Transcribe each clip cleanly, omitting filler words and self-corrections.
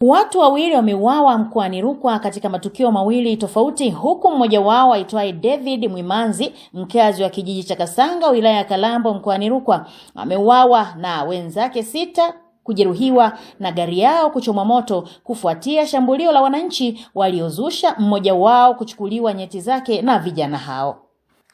Watu wawili wameuawa mkoani Rukwa katika matukio mawili tofauti, huku mmoja wao aitwaye David Mwimanzi, mkazi wa kijiji cha Kasanga wilaya ya Kalambo mkoani Rukwa, ameuawa na wenzake 6 kujeruhiwa na gari yao kuchomwa moto kufuatia shambulio la wananchi waliozusha mmoja wao kuchukuliwa nyeti zake na vijana hao.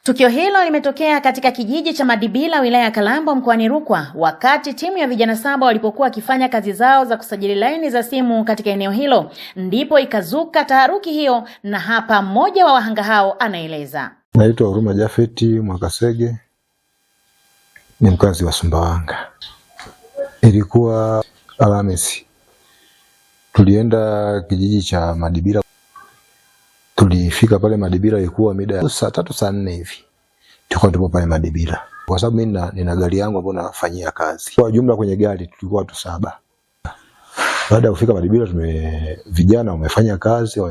Tukio hilo limetokea katika kijiji cha Madibila wilaya ya Kalambo mkoani Rukwa wakati timu ya vijana 7 walipokuwa wakifanya kazi zao za kusajili laini za simu katika eneo hilo, ndipo ikazuka taharuki hiyo, na hapa mmoja wa wahanga hao anaeleza. Naitwa Huruma Jafeti Mwakasege, ni mkazi wa Sumbawanga. Ilikuwa Alhamisi, tulienda kijiji cha Madibila. Tulifika pale Madibila ilikuwa mida saa 3 saa 4 hivi. Tuko pale Madibila. Kwa sababu mimi nina gari yangu ambayo nafanyia kazi. Kwa jumla kwenye gari tulikuwa watu 7. Baada ya kufika Madibila vijana wamefanya kazi.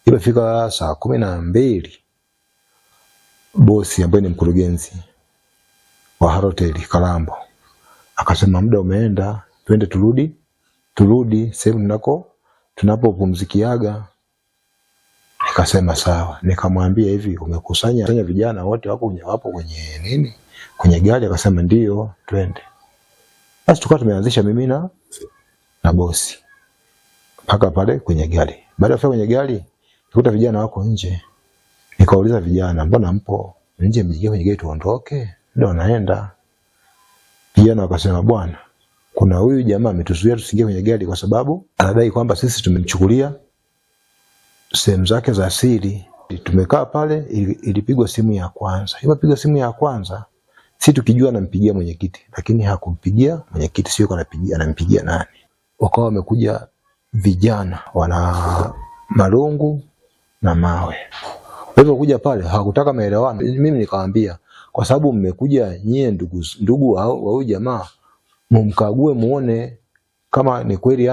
Ilipofika saa 12, bosi ambaye ni mkurugenzi wa Hotel Kalambo akasema muda umeenda, twende turudi sehemu tunapopumzikiaga. Nikasema sawa. Nikamwambia hivi, umekusanya vijana wote wapo kwenye nini? Kwenye gari? Akasema ndio, twende. Basi tukawa tumeanzisha mimi na bosi mpaka pale kwenye gari. Baada ya kufika kwenye gari, nikuta vijana wako nje. Nikauliza vijana, mbona mpo nje, mjingie kwenye gari tuondoke? Ndio naenda. Vijana wakasema, bwana, kuna huyu jamaa ametuzuia tusiingie kwenye gari kwa sababu anadai kwamba sisi tumemchukulia sehemu zake za siri. Tumekaa pale, ilipigwa simu ya kwanza. Ilipigwa simu ya kwanza, sisi tukijua anampigia mwenyekiti, lakini hakumpigia mwenyekiti, sio anampigia nani. Wakawa wamekuja vijana wana marungu na mawe. Hivyo kuja pale hawakutaka maelewano. Mimi nikamwambia, kwa sababu mmekuja nyie ndugu wa huyu jamaa, mumkague muone kama ni kweli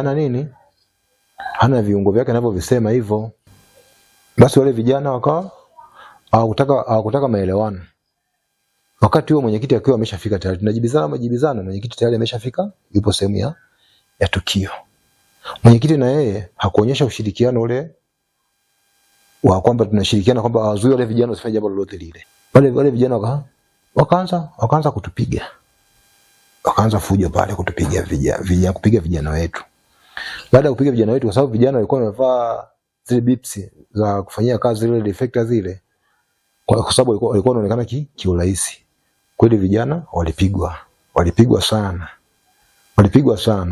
hana viungo vyake anavyovisema hivyo. Basi wale vijana wakawa hawakutaka maelewano. Wakati huo mwenyekiti akiwa ameshafika tayari, tunajibizana, mwenyekiti tayari ameshafika, yupo sehemu ya tukio. Mwenyekiti na yeye hakuonyesha ushirikiano ule wa kwamba tunashirikiana kwamba awazuie wale vijana wasifanye jambo lolote lile. Wale vijana wakaanza kutupiga. Wakaanza fujo pale kutupiga kupiga vijana wetu. Baada ya kupiga vijana wetu, kwa sababu vijana walikuwa wamevaa zile bips za kufanyia kazi zile defector zile, kwa sababu walikuwa wanaonekana kiurahisi. Kweli vijana walipigwa sana.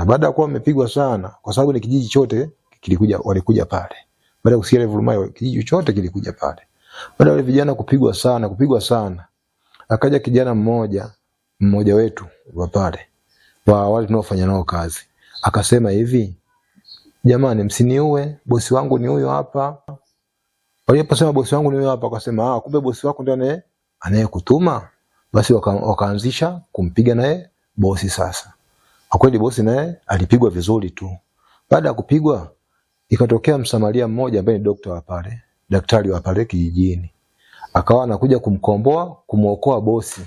Baada ya kuwa wamepigwa sana, kwa sababu ni kijiji chote walikuja pale. Baada ya kusikia ile vurumai, kijiji chote kilikuja pale. Baada ya wale vijana kupigwa sana, akaja kijana mmoja wetu wa pale, wa wale tunaofanya nao kazi, akasema hivi, jamani, msiniue, bosi wangu ni huyo hapa. Waliposema bosi wangu ni huyo hapa, akasema kumbe bosi wako ndiye anayekutuma. Basi wakaanzisha kumpiga naye bosi. Sasa kweli bosi naye alipigwa vizuri tu. Baada ya kupigwa, ikatokea msamaria mmoja ambaye ni daktari wa pale kijijini, akawa anakuja kumuokoa bosi.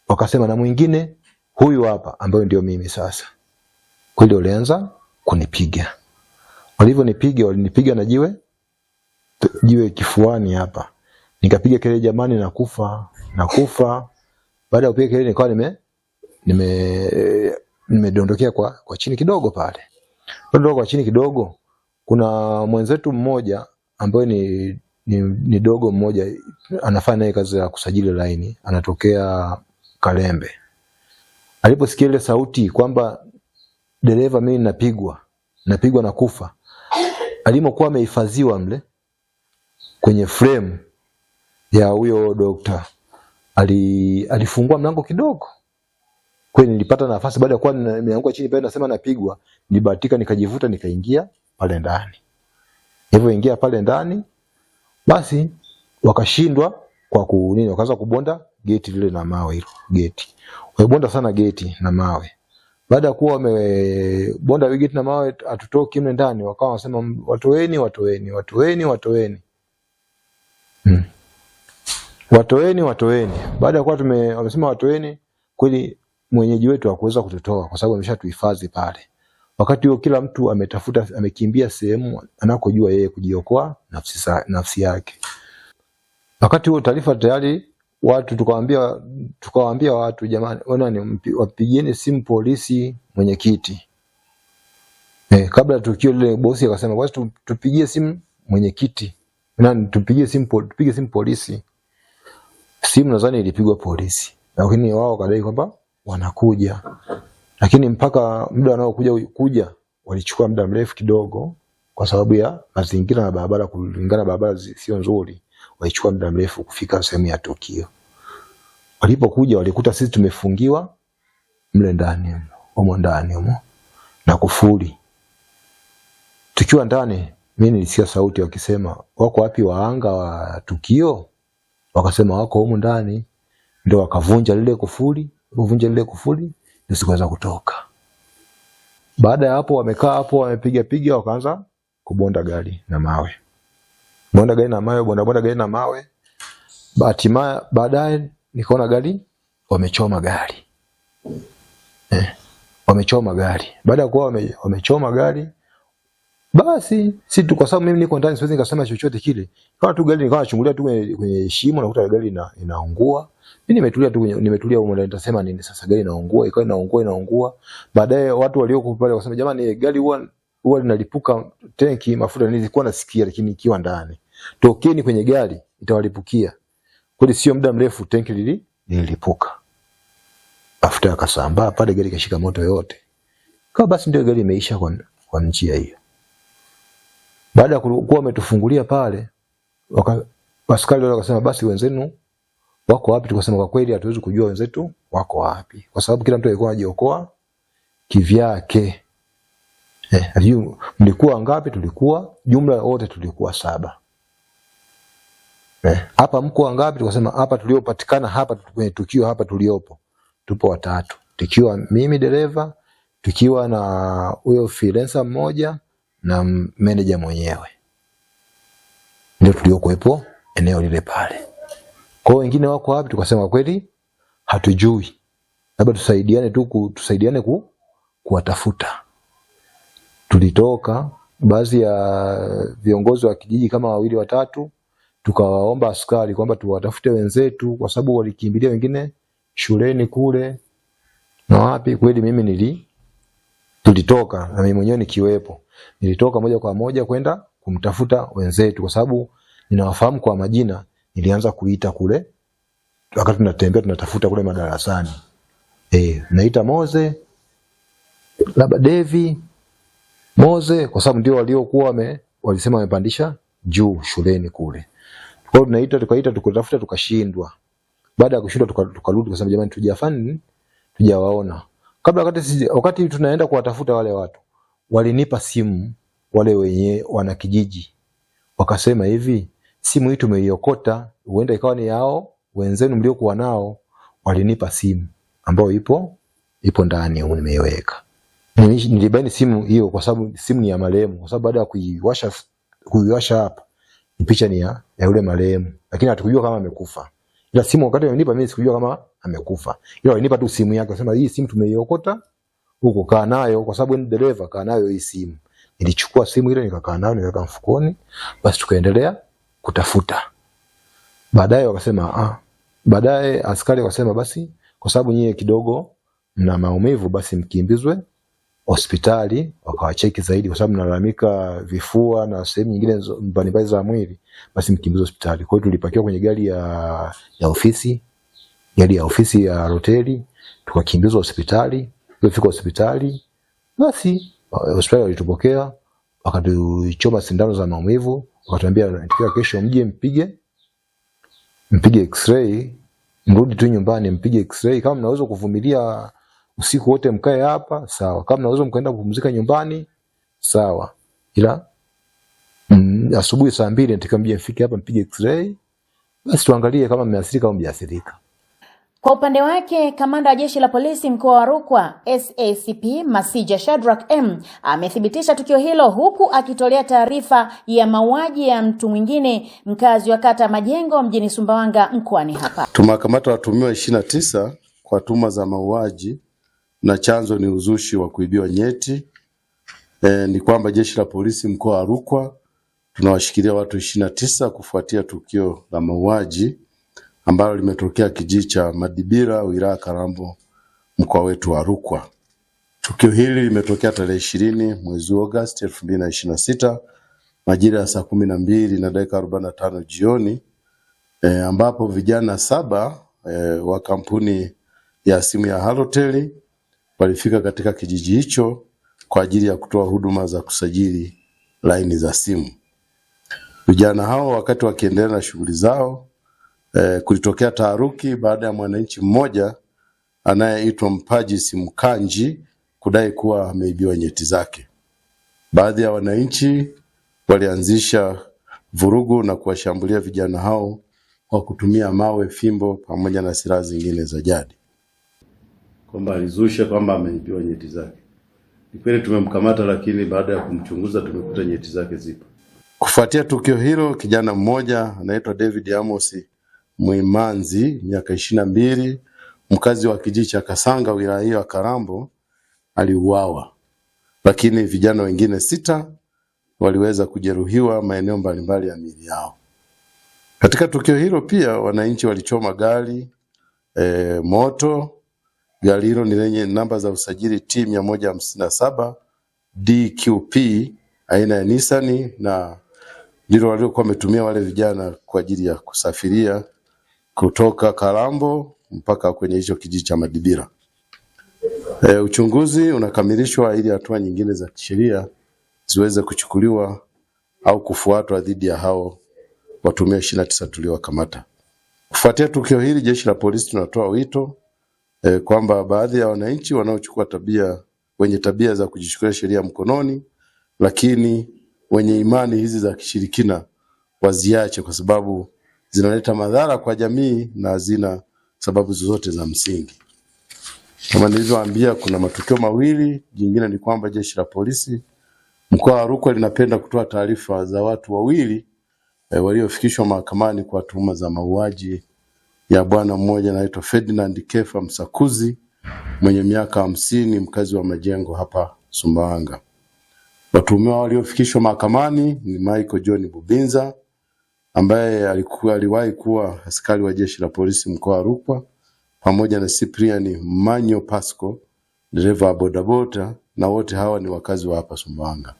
Wakasema na mwingine huyu hapa ambaye ndio mimi. Sasa kweli walianza kunipiga. Walinipiga na jiwe kifuani hapa. Nikapiga kelele, jamani, nakufa. Baada ya kupiga kelele, nikawa nimedondokea kwa chini kidogo pale. Kwa chini kidogo, kuna mwenzetu mmoja ambaye ni dogo mmoja, anafanya naye kazi ya kusajili laini, anatokea Kalembe. Aliposikia ile sauti kwamba dereva mimi napigwa na kufa, alimokuwa amehifadhiwa mle kwenye frame ya huyo dokta, alifungua mlango kidogo. Kwani nilipata nafasi, baada ya kuwa nimeanguka chini pale nasema napigwa, nilibahatika nikajivuta nikaingia pale ndani. Hivyo ingia pale ndani, basi wakashindwa kwa wakaanza kubonda geti lile na mawe hilo geti. Wabonda sana geti na mawe. Baada ya kuwa wamebonda geti na mawe hatutoki mle ndani, wakawa wanasema watoeni. Watoeni. Baada ya kuwa wamesema watoeni, kweli mwenyeji wetu hakuweza kututoa kwa sababu ameshatuhifadhi pale. Wakati huo kila mtu amekimbia sehemu anakojua yeye kujiokoa nafsi yake. Wakati huo taarifa tayari watu tukawaambia watu, jamani, wapigieni simu polisi mwenyekiti. Kabla tukio lile bosi akasema basi tupigie simu mwenyekiti. Tupige simu polisi. Simu nadhani ilipigwa polisi. Lakini wao kadai kwamba wanakuja. Lakini mpaka muda wanaokuja walichukua muda mrefu kidogo kwa sababu ya mazingira na barabara, kulingana barabara sio nzuri. Walichukua muda mrefu kufika sehemu ya tukio. Walipokuja walikuta sisi tumefungiwa mle ndani, humo na kufuli. Tukiwa ndani, mimi nilisikia sauti wakisema, wako wapi waanga wa tukio? Wakasema wako humu ndani. Ndio wakavunja lile kufuli, ndio sikuweza kutoka. Baada ya hapo wamekaa hapo wamepiga wakaanza kubonda gari na mawe. Bonda gari na mawe. Baadaye nikaona gari wamechoma gari. Wamechoma gari. Baada ya kuwa wamechoma gari, basi si kwa sababu mimi niko ndani siwezi nikasema chochote kile. Kama tu gari nikawa nachungulia tu kwenye shimo na kuta gari inaungua. Mimi nimetulia huko ndani nitasema nini sasa, gari inaungua, inaungua. Baadaye watu walioko pale wakasema, jamani, gari huwa linalipuka tanki mafuta. Nilikuwa nasikia, lakini ikiwa ndani. Tokeni kwenye gari itawalipukia. Kweli sio muda mrefu tanki lilipuka. Mafuta yakasambaa pale, gari kashika moto yote. Kwa basi ndio gari imeisha kwa njia hiyo. Baada ya kuwa wametufungulia pale, askari wale wakasema basi wenzenu wako wapi? Tukasema kwa kweli hatuwezi kujua wenzetu wako wapi, kwa sababu kila mtu alikuwa anajiokoa kivyake. Mlikuwa ngapi? Tulikuwa jumla wote tulikuwa 7. Hapa mko ngapi? Tukasema hapa tuliopatikana hapa kwenye tukio hapa tuliopo tupo 3. Tukiwa mimi dereva, tukiwa na huyo freelancer mmoja na manager mwenyewe. Ndio tuliokuepo eneo lile pale. Kwa wengine wako wapi? Tukasema kweli hatujui. Labda tusaidiane kuwatafuta. Tulitoka baadhi ya viongozi wa kijiji kama 2 watatu, tukawaomba askari kwamba tuwatafute wenzetu kwa sababu walikimbilia wengine shuleni kule na wapi. Kweli mimi tulitoka na mimi mwenyewe nikiwepo. Nilitoka moja kwa moja kwenda kumtafuta wenzetu kwa sababu ninawafahamu kwa majina. Nilianza kuita kule wakati tunatembea tunatafuta kule madarasani. Naita Moze, labda Devi, Moze, kwa sababu ndio waliokuwa walisema wamepandisha juu shuleni kule. Kwa hiyo tukaita tukatafuta tukashindwa. Baada ya kushindwa tukarudi tukasema jamani, tujafani tujawaona. Wakati tunaenda kuwatafuta wale watu, walinipa simu wale wenye wana kijiji. Wakasema hivi, simu hii tumeiokota, huenda ikawa ni yao wenzenu mliokuwa nao. Walinipa simu ambayo ipo ndani huko nimeiweka. Nilibaini simu hiyo kwa sababu simu ni ya marehemu, kwa sababu baada ya kuiwasha hapa ni picha ni ya yule marehemu, lakini hatukujua kama amekufa. Ila simu wakati walinipa mimi sikujua kama amekufa. Ila walinipa tu simu yake, wakasema hii simu tumeiokota huko, kaa nayo kwa sababu ni dereva, kaa nayo hii simu. Nilichukua simu ile nikakaa nayo nikaweka mfukoni, basi tukaendelea kutafuta. Baadaye askari wakasema basi kwa sababu nyie kidogo mna maumivu basi mkimbizwe hospitali wakawacheki zaidi, kwa sababu mnalalamika vifua na sehemu nyingine mbalimbali za mwili, basi mkimbizwe hospitali. Kwa hiyo tulipakiwa kwenye gari ya ofisi ya hoteli, tukakimbizwa hospitali. Tulifika hospitali, basi hospitali walitupokea, wakatuchoma sindano za maumivu, wakatuambia tukija kesho mje mpige x-ray, mrudi tu nyumbani mpige x-ray. Kama mnaweza kuvumilia usiku wote mkae hapa, sawa. Kama mnaweza mkaenda kupumzika nyumbani, sawa. Ila asubuhi saa 2 nataka mje mfike hapa mpige x-ray, basi tuangalie kama mmeathirika au mjaathirika. Kwa upande wake, kamanda wa jeshi la polisi mkoa wa Rukwa SACP Masija Shadrack M amethibitisha tukio hilo, huku akitolea taarifa ya mauaji ya mtu mwingine mkazi wa kata Majengo mjini Sumbawanga mkoani hapa. Tumekamata watuhumiwa 29 kwa tuhuma za mauaji na chanzo ni uzushi wa kuibiwa nyeti ni kwamba jeshi la polisi mkoa wa Rukwa tunawashikilia watu 29 kufuatia tukio la mauaji ambalo limetokea kijiji cha Madibira, wilaya Kalambo, mkoa wetu wa Rukwa. Tukio hili limetokea tarehe 20 mwezi Agosti 2026 majira ya saa 12:45 jioni, ambapo vijana 7 wa kampuni ya simu ya Halotel walifika katika kijiji hicho kwa ajili ya kutoa huduma za kusajili laini za simu. Vijana hao wakati wakiendelea na shughuli zao, kulitokea taharuki baada ya mwananchi mmoja anayeitwa Mpaji Simkanji kudai kuwa ameibiwa nyeti zake. Baadhi ya wananchi walianzisha vurugu na kuwashambulia vijana hao kwa kutumia mawe, fimbo pamoja na silaha zingine za jadi. Kwamba alizusha kwamba ameibiwa nyeti zake. Ni kweli tumemkamata, lakini baada ya kumchunguza tumekuta nyeti zake zipo. Kufuatia tukio hilo, kijana mmoja anaitwa David Amos Mwimanzi, miaka 22, mkazi wa kijiji cha Kasanga, wilaya hiyo ya Kalambo, aliuawa. Lakini vijana wengine 6 waliweza kujeruhiwa maeneo mbalimbali ya miili yao. Katika tukio hilo pia wananchi walichoma gari moto. Gari hilo ni lenye namba za usajili T157 DQP aina ya Nissan, na ndilo waliokuwa wametumia wale vijana kwa ajili ya kusafiria kutoka Kalambo mpaka kwenye hicho kijiji cha Madibira. Uchunguzi unakamilishwa ili hatua nyingine za kisheria ziweze kuchukuliwa au kufuatwa dhidi ya hao watuhumiwa 29 tuliowakamata. Kufuatia tukio hili, jeshi la polisi tunatoa wito kwamba baadhi ya wananchi wanaochukua wenye tabia za kujichukulia sheria mkononi, lakini wenye imani hizi za kishirikina waziache, kwa sababu zinaleta madhara kwa jamii na hazina sababu zozote za msingi. Kama nilivyowaambia, kuna matukio mawili. Jingine ni kwamba jeshi la polisi mkoa wa Rukwa linapenda kutoa taarifa za watu wawili waliofikishwa mahakamani kwa tuhuma za mauaji ya bwana mmoja anaitwa Ferdinand Kefa Msakuzi mwenye miaka 50, mkazi wa Majengo hapa Sumbawanga. Watuhumiwa waliofikishwa mahakamani ni Michael John Bubinza ambaye aliwahi kuwa askari wa jeshi la polisi mkoa wa Rukwa, pamoja na Cyprian Manyo Pasco, dereva wa bodaboda, na wote hawa ni wakazi wa hapa Sumbawanga.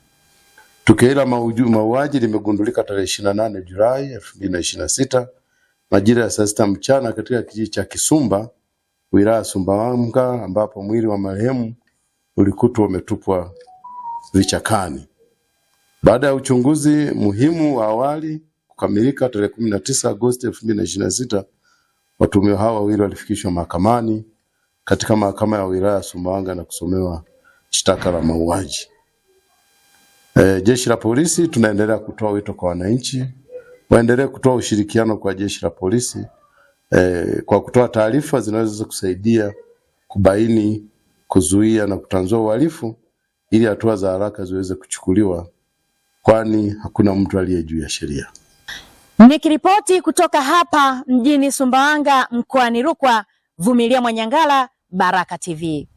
Tukio la mauaji limegundulika tarehe 28 Julai 2026 majira ya saa 6 mchana katika kijiji cha Kisumba, wilaya Sumbawanga, ambapo mwili wa marehemu ulikutwa umetupwa vichakani. Baada ya uchunguzi muhimu wa awali kukamilika tarehe 19 Agosti 2026, watuhumiwa hao wawili walifikishwa mahakamani katika mahakama ya wilaya Sumbawanga na kusomewa shtaka la mauaji. Jeshi la polisi tunaendelea kutoa wito kwa wananchi waendelee kutoa ushirikiano kwa jeshi la polisi kwa kutoa taarifa zinazoweza kusaidia kubaini, kuzuia na kutanzua uhalifu ili hatua za haraka ziweze kuchukuliwa, kwani hakuna mtu aliye juu ya sheria. Nikiripoti kutoka hapa mjini Sumbawanga mkoani Rukwa, Vumilia Mwanyangala, Baraka TV.